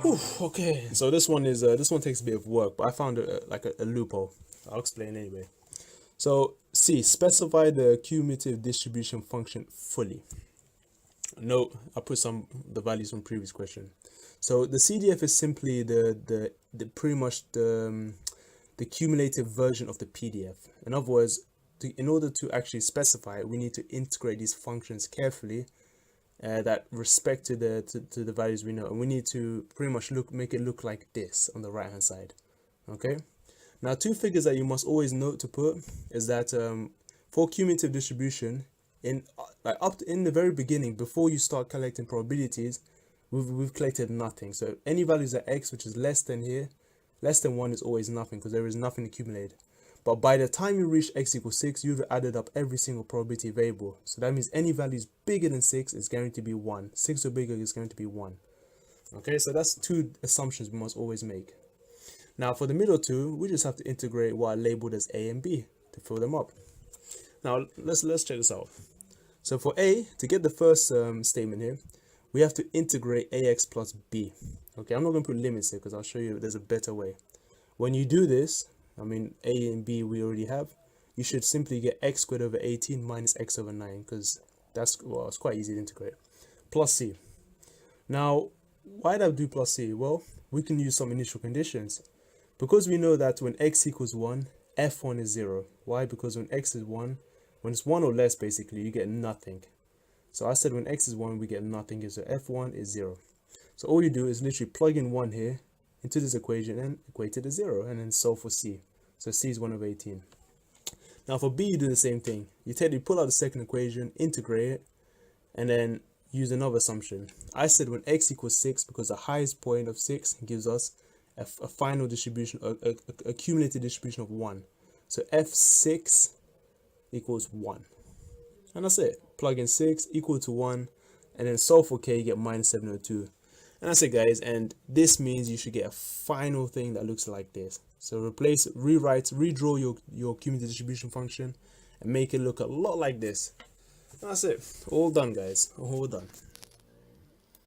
Whew, okay, so this one takes a bit of work, but I found a loophole. I'll explain anyway. So C, specify the cumulative distribution function fully. Note, I put the values from previous question. So the CDF is simply the pretty much the cumulative version of the PDF. In other words, in order to actually specify it, we need to integrate these functions carefully that respect to the values we know, and we need to pretty much make it look like this on the right hand side. Okay, now two figures that you must always note to put is that for cumulative distribution, in the very beginning, before you start collecting probabilities, we've collected nothing. So any values at x which is less than 1 is always nothing, because there is nothing accumulated. But by the time you reach x equals 6, you've added up every single probability variable. So that means any values bigger than 6 is going to be 1. 6 or bigger is going to be 1. Okay, so that's two assumptions we must always make. Now for the middle two, we just have to integrate what are labeled as a and b to fill them up. Now let's check this out. So for a, to get the first statement here, we have to integrate ax plus b. Okay, I'm not going to put limits here because I'll show you there's a better way. When you do this, I mean a and b we already have, you should simply get x squared over 18 minus x over 9, because it's quite easy to integrate, plus c. Now why did I do plus c? Well, we can use some initial conditions, because we know that when x equals 1, f1 is 0. Why? Because when x is 1, when it's 1 or less, basically you get nothing. So I said when x is 1, we get nothing, so f1 is 0. So all you do is literally plug in 1 here into this equation and equate it to 0, and then solve for c. So c is 1 over 18. Now for b, you do the same thing. You pull out the second equation, integrate it, and then use another assumption. I said when x equals 6, because the highest point of 6 gives us a final distribution, a cumulative distribution of 1. So f6 equals 1. And that's it. Plug in 6 equal to 1, and then solve for k, you get minus 702. And that's it, guys. And this means you should get a final thing that looks like this. So redraw your cumulative distribution function and make it look a lot like this. And that's it. All done, guys. All done.